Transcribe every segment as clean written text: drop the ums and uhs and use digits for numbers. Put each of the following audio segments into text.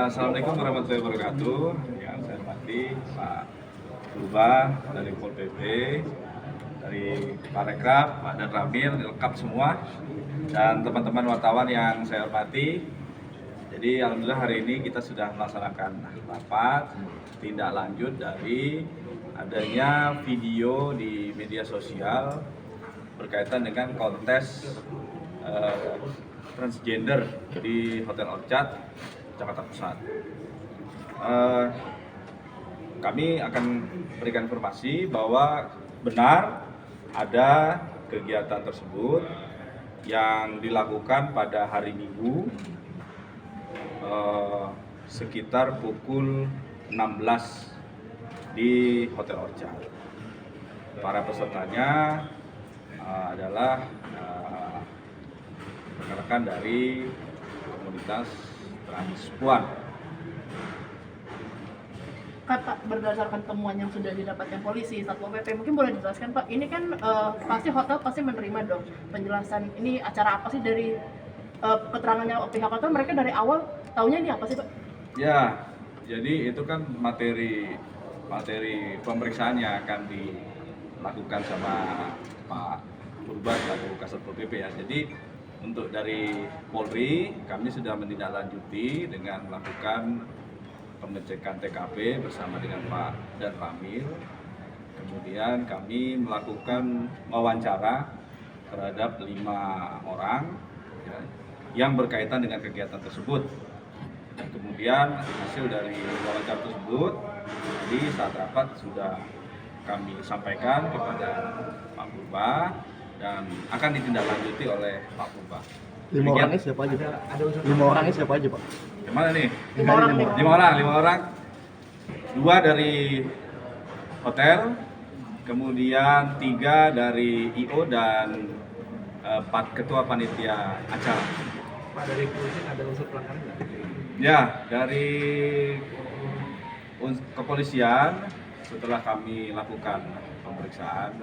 Assalamualaikum warahmatullahi wabarakatuh. Yang saya hormati Pak Purba dari Pol PP, dari Pak Rekraf, Pak Dan Ramil, lengkap semua, dan teman-teman wartawan yang saya hormati. Jadi alhamdulillah hari ini kita sudah melaksanakan rapat tindak lanjut dari adanya video di media sosial berkaitan dengan kontes transgender di Hotel Orchard, Jakarta Pusat. Kami akan berikan informasi bahwa benar ada kegiatan tersebut yang dilakukan pada hari Minggu sekitar pukul 16 di Hotel Orchard. Para pesertanya adalah rekan-rekan dari komunitas transpuan. Pak, berdasarkan temuan yang sudah didapatkan polisi, Satpol PP, mungkin boleh dijelaskan Pak, ini kan pasti hotel pasti menerima dong penjelasan ini acara apa sih dari keterangannya pihak hotel, mereka dari awal taunya ini apa sih Pak? Ya, jadi itu kan materi pemeriksaan yang akan dilakukan sama Pak Purba selaku Kasatpol PP ya. Jadi untuk dari Polri, kami sudah menindaklanjuti dengan melakukan pengecekan TKP bersama dengan Pak Dan Ramil. Kemudian kami melakukan wawancara terhadap 5 orang ya, yang berkaitan dengan kegiatan tersebut. Dan kemudian hasil dari wawancara tersebut di saat rapat sudah kami sampaikan kepada Pak Purba dan akan ditindaklanjuti oleh Pak Purba. 5 orangnya siapa aja Pak? 5 orangnya siapa aja Pak? Yang mana nih? 5 orang. 5 orang. 2 dari hotel, kemudian 3 dari IO dan 4 ketua panitia acara. Pak, dari kepolisian ada unsur pelanggaran nggak? Ya, dari kepolisian setelah kami lakukan pemeriksaan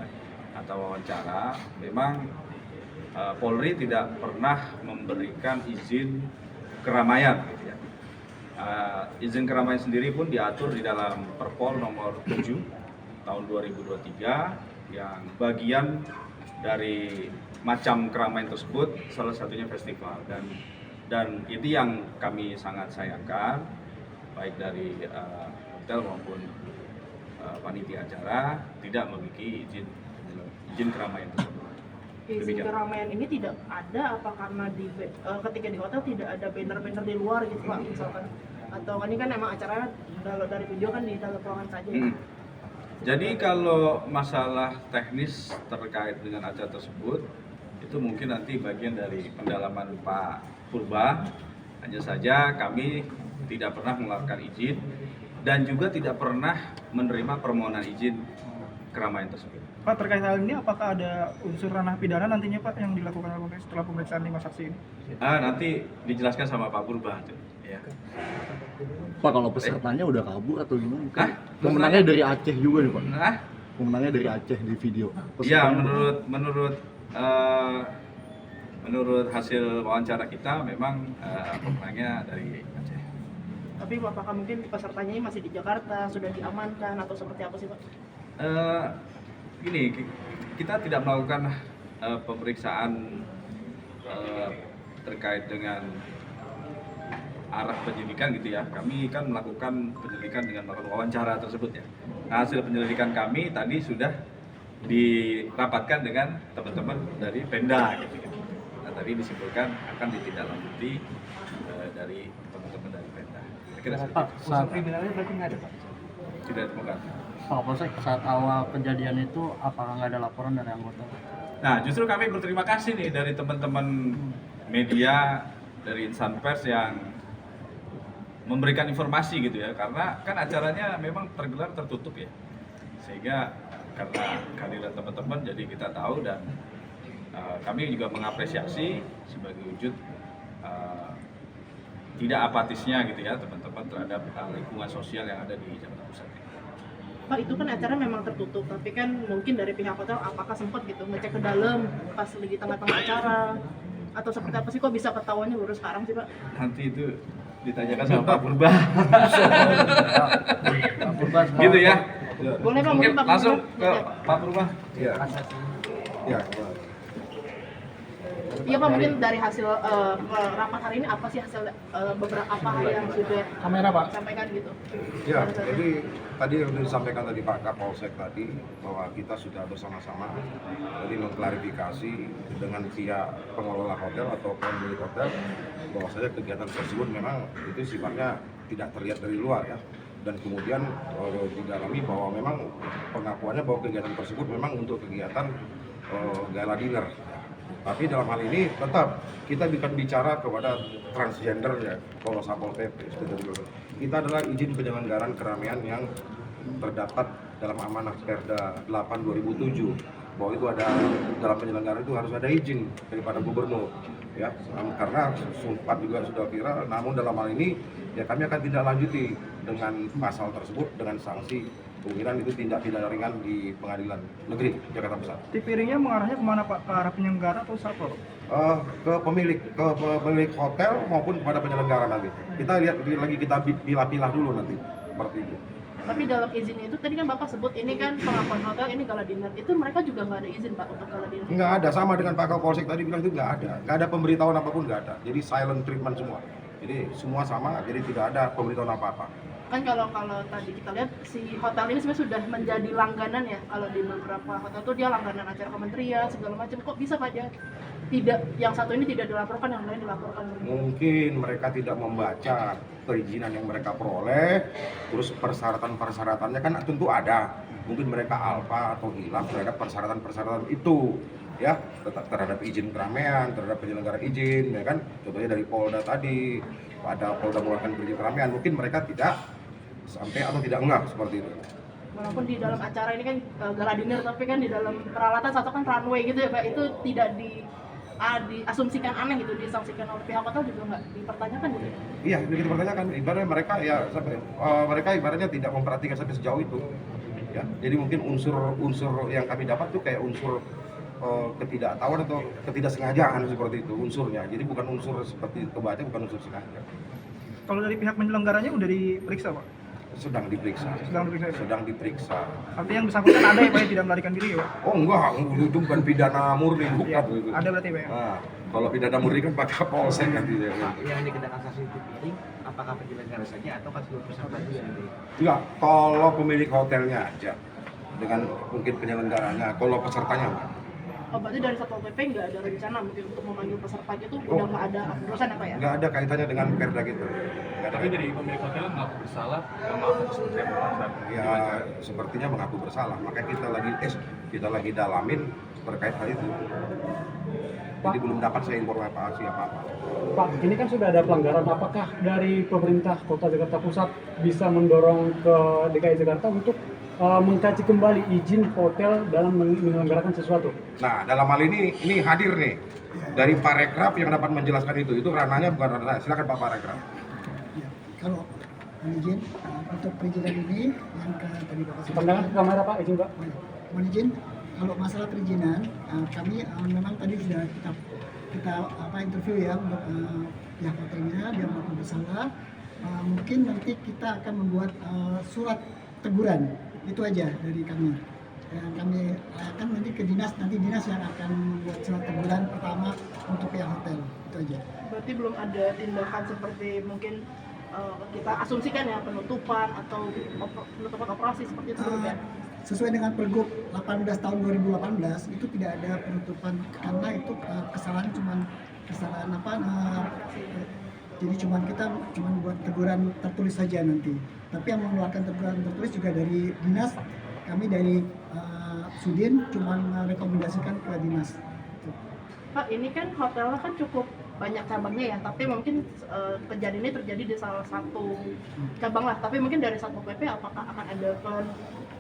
atau wawancara, memang Polri tidak pernah memberikan izin keramaian. Gitu ya. Izin keramaian sendiri pun diatur di dalam Perpol nomor 7 tahun 2023 yang bagian dari macam keramaian tersebut salah satunya festival, dan itu yang kami sangat sayangkan baik dari hotel maupun panitia acara tidak memiliki izin keramaian tersebut. Izin keramaian ini tidak ada apa karena ketika di hotel tidak ada banner-banner di luar gitu Pak misalkan, atau ini kan emang acaranya kalau dari video kan di dalam ruangan saja ya? Jadi kalau masalah teknis terkait dengan acara tersebut itu mungkin nanti bagian dari pendalaman Pak Purba. Hanya saja kami tidak pernah mengeluarkan izin dan juga tidak pernah menerima permohonan izin keramaian tersebut. Pak, terkait hal ini apakah ada unsur ranah pidana nantinya Pak yang dilakukan setelah pemeriksaan 5 saksi ini? Nanti dijelaskan sama Pak Purba. Ya. Pak, kalau pesertanya udah kabur atau gimana? Pemenangnya dari Aceh juga nih Pak. Pemenangnya dari Aceh di video. Ya, menurut hasil wawancara kita memang pemenangnya dari Aceh. Tapi apakah mungkin pesertanya ini masih di Jakarta, sudah diamankan atau seperti apa sih Pak? Gini, kita tidak melakukan pemeriksaan terkait dengan arah penyidikan gitu ya. Kami kan melakukan penyelidikan dengan melakukan wawancara tersebut ya. Nah, hasil penyelidikan kami tadi sudah dirapatkan dengan teman-teman dari Pemda gitu ya. Nah, tadi disimpulkan akan ditindaklanjuti dari teman-teman dari Pemda. Pak, unsur kriminalnya berarti nggak ada Pak? Tidak ditemukan. Pak Polsek, saat awal kejadian itu apakah nggak ada laporan dari anggota? Nah, justru kami berterima kasih nih dari teman-teman media, dari insan pers yang memberikan informasi gitu ya, karena kan acaranya memang tergelar tertutup ya, sehingga karena kehadiran teman-teman jadi kita tahu dan kami juga mengapresiasi sebagai wujud tidak apatisnya gitu ya teman-teman terhadap lingkungan sosial yang ada di Jakarta Pusat. Pak, itu kan acara memang tertutup, tapi kan mungkin dari pihak hotel apakah sempat gitu ngecek ke dalam pas lagi tengah-tengah acara atau seperti apa sih, kok bisa ketahuannya baru sekarang sih Pak? Nanti itu ditanyakan sama Pak Purba. Pak Purba, Gitu ya. Boleh Pak, Mungkin Pak langsung Purba. ke Pak Purba. Iya. Ya. Iya Pak, mungkin dari hasil rapat hari ini apa sih hasil beberapa apa hal yang sudah Kamera Pak. disampaikan gitu? Ya, jadi tadi yang sudah disampaikan tadi Pak Kapolsek tadi bahwa kita sudah bersama-sama tadi mengklarifikasi dengan pihak pengelola hotel atau pemilik hotel bahwasanya kegiatan tersebut memang itu sifatnya tidak terlihat dari luar ya. Dan kemudian didalami bahwa memang pengakuannya bahwa kegiatan tersebut memang untuk kegiatan gala dinner. Tapi dalam hal ini tetap kita bukan bicara kepada transgender ya, kalau Satpol PP. Kita adalah izin penyelenggaraan keramaian yang terdapat dalam amanah Perda 8/2007 bahwa itu ada dalam penyelenggaraan itu harus ada izin daripada gubernur ya, karena sempat juga sudah viral. Namun dalam hal ini ya kami akan tindak lanjuti dengan pasal tersebut dengan sanksi kemungkinan itu tindak pidana ringan di Pengadilan Negeri Jakarta Pusat. Tipiringnya mengarahnya kemana Pak? Ke arah penyelenggara atau satpol? Ke pemilik hotel maupun kepada penyelenggara nanti. Kita lihat lagi, kita pilah-pilah dulu nanti seperti itu. Tapi dalam izinnya itu tadi kan Bapak sebut ini kan pengakuan hotel ini gala dinner, itu mereka juga nggak ada izin Pak untuk gala dinner? Nggak ada, sama dengan Pak Kapolsek tadi bilang itu nggak ada pemberitahuan apapun, nggak ada. Jadi silent treatment semua. Jadi semua sama, jadi tidak ada pemberitahuan apa-apa. Kan kalau tadi kita lihat si hotel ini sebenarnya sudah menjadi langganan ya, kalau di beberapa hotel tuh dia langganan acara kementerian segala macam, kok bisa Pak ya tidak, yang satu ini tidak dilaporkan, yang lain dilaporkan? Mungkin mereka tidak membaca perizinan yang mereka peroleh, terus persyaratan-persyaratannya kan tentu ada. Mungkin mereka alfa atau hilaf terhadap persyaratan-persyaratan itu ya, terhadap izin keramaian, terhadap penyelenggara izin ya kan. Contohnya dari Polda tadi, ada Polda mengeluarkan izin keramaian, mungkin mereka tidak sampai atau tidak enggak seperti itu. Walaupun di dalam acara ini kan gala dinner, tapi kan di dalam peralatan satu kan runway gitu ya Pak, itu tidak diasumsikan aneh gitu, disangsikan oleh pihak hotel juga nggak dipertanyakan gitu ya? Iya, begitu pertanyakan. Ibaratnya mereka ya sampai mereka ibaratnya tidak memperhatikan sampai sejauh itu. Ya, jadi mungkin unsur yang kami dapat tuh kayak unsur ketidaktahuan atau ketidaksengajaan seperti itu unsurnya. Jadi bukan unsur seperti kebaca, bukan unsur sengaja. Kalau dari pihak penyelenggaranya udah diperiksa Pak? Sedang diperiksa. Sedang diperiksa. Artinya yang bersangkutan ada ya Pak yang tidak melarikan diri ya Pak? Oh enggak, itu bukan pidana murni, bukan Ya, itu. ada berarti Pak ya? Nah, kalau pidana murni kan Pak Kapolsek nanti ya. Yang dikenakan sanksi tipiring, apakah penyelenggara saja atau kan seluruh peserta juga nanti? Enggak, kalau pemilik hotelnya aja dengan mungkin penyelenggaranya, kalau pesertanya enggak. Oh, berarti dari Satpol PP nggak ada rencana mungkin untuk memanggil pesertanya itu Oh. udah nggak ada urusan apa ya? Nggak ada kaitannya dengan perda gitu. Nggak ada. Tapi dari pemilik hotel mengaku bersalah, maaf atas kementerian pertahanan. Ya sepertinya mengaku bersalah, makanya kita lagi dalamin terkait hal itu. Jadi belum dapat saya informasi apa-apa. Pak, ini kan sudah ada pelanggaran. Apakah dari pemerintah Kota Jakarta Pusat bisa mendorong ke DKI Jakarta untuk mengkaji kembali izin hotel dalam menyelenggarakan sesuatu? Nah, dalam hal ini hadir nih dari Parekraf yang dapat menjelaskan itu. Itu ranahnya bukan ranah saya. Silakan Pak Parekraf. Ya, kalau izin untuk perizinan ini yang tadi Bapak Pandangan ke kamera Pak, izin Pak. mohon izin, kalau masalah perizinan kami memang tadi sudah kita interview ya untuk pihak hotelnya, dia mengaku bersalah. Mungkin nanti kita akan membuat surat teguran, itu aja dari kami. Kami akan nanti ke dinas yang akan membuat surat teguran pertama untuk pihak hotel, itu aja. Berarti belum ada tindakan seperti mungkin kita asumsikan ya, penutupan atau penutupan operasi seperti itu belum ya? Sesuai dengan Pergub 18 tahun 2018 itu tidak ada penutupan karena itu kesalahan jadi kita buat teguran tertulis saja nanti. Tapi yang mengeluarkan teguran tertulis juga dari dinas, kami dari Sudin cuma merekomendasikan ke dinas. Pak, ini kan hotelnya kan cukup banyak cabangnya ya, tapi mungkin kejadian ini terjadi di salah satu cabang lah. Tapi mungkin dari Satpol PP apakah akan ada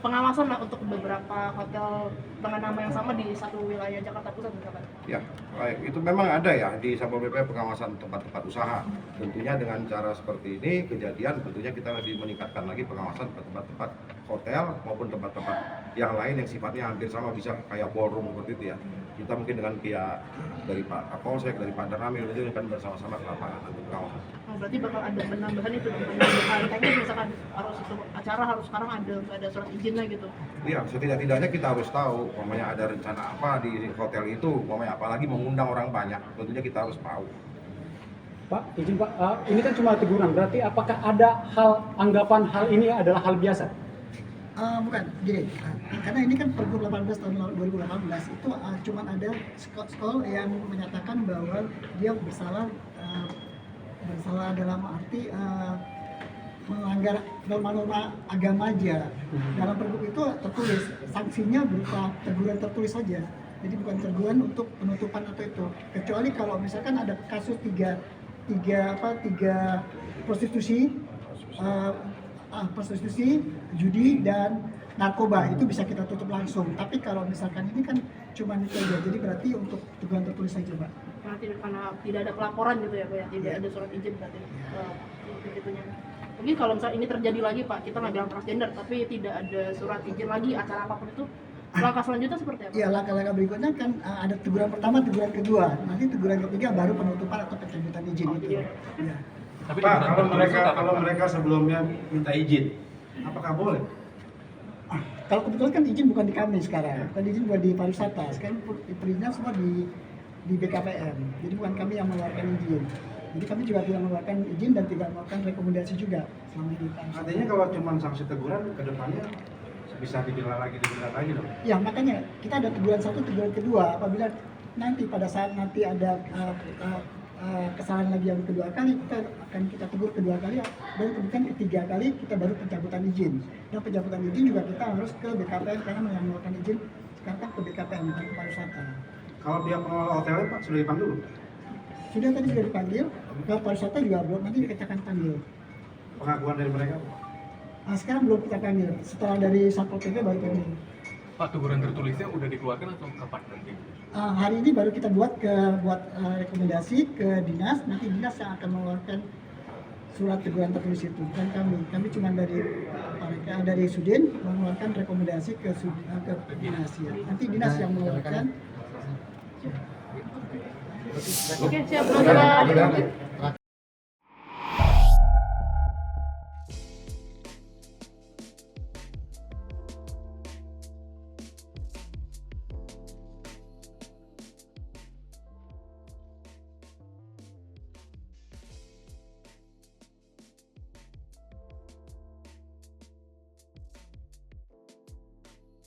pengawasan lah untuk beberapa hotel dengan nama yang sama di satu wilayah Jakarta Pusat misalkan? Ya, baik. Itu memang ada ya di Satpol PP pengawasan tempat-tempat usaha. Tentunya dengan cara seperti ini kejadian tentunya kita lebih meningkatkan lagi pengawasan ke tempat-tempat hotel maupun tempat-tempat yang lain yang sifatnya hampir sama, bisa kayak ballroom seperti itu ya. Kita mungkin dengan pihak dari Pak Kapolsek, dari Pak Danramil itu akan bersama-sama ke lapangan untuk pengawasan. Oh, berarti bakal ada penambahan itu, penambahan teknis misalkan harus itu acara harus sekarang ada surat izinnya gitu. Iya, setidak-tidaknya kita harus tahu, umpamanya ada rencana apa di hotel itu, umpamanya apalagi mengundang orang banyak, tentunya kita harus tahu. Pak, izin Pak, ini kan cuma teguran, berarti apakah ada anggapan hal ini adalah hal biasa? Bukan, gini, karena ini kan Pergub 18 tahun 2018 itu cuma ada skol yang menyatakan bahwa dia bersalah dalam arti melanggar norma-norma agama aja. Dalam Pergub itu tertulis sanksinya berupa teguran tertulis saja. Jadi bukan teguran untuk penutupan atau itu. Kecuali kalau misalkan ada kasus tiga prostitusi, judi dan narkoba, itu bisa kita tutup langsung. Tapi kalau misalkan ini kan cuma itu aja, jadi berarti untuk teguran tertulis saja, Pak. Karena tidak ada pelaporan gitu ya Pak ya, tidak ada surat izin berarti begitunya. Mungkin kalau misalnya ini terjadi lagi Pak, kita nggak bilang transgender tapi tidak ada surat izin lagi acara apapun itu, langkah selanjutnya seperti apa? Ya, langkah-langkah berikutnya kan ada teguran pertama, teguran kedua, nanti teguran ketiga baru penutupan atau pencabutan izin itu. Ya. Tapi Pak, kalau mereka sebelumnya minta izin, apakah boleh? Kalau kebetulan kan izin bukan di kami sekarang, bukan izin buat di pariwisata, sekarang perizinnya semua di BKPM, jadi bukan kami yang mengeluarkan izin. Jadi kami juga tidak mengeluarkan izin dan tidak melakukan rekomendasi juga selama di pariwisata. Artinya kalau cuma sanksi teguran, ke depannya bisa dibilang lagi dong? Ya, makanya kita ada teguran satu, teguran kedua. Apabila nanti pada saat nanti ada kesalahan lagi yang kedua kali, kita tegur kedua kali, dan kemudian ketiga kali kita baru pencabutan izin. Dan pencabutan izin juga kita harus ke BKPM karena yang mengeluarkan izin sekarang kan ke BKPM, bukan ke pariwisata. Kalau pihak pengelola hotelnya Pak sudah dipanggil belum? Tadi sudah dipanggil, ke pariwisata juga belum, nanti kita akan panggil. Pengakuan dari mereka Pak? Sekarang belum kita panggil, setelah dari Satpol PP baru panggil. Pak, teguran tertulisnya udah dikeluarkan atau kapan nanti? Hari ini baru kita buat rekomendasi ke dinas, nanti dinas yang akan mengeluarkan surat teguran tertulis itu, bukan kami. Kami cuma dari Sudin mengeluarkan rekomendasi ke dinas ya. Nanti dinas yang mengeluarkan. Oke, siap.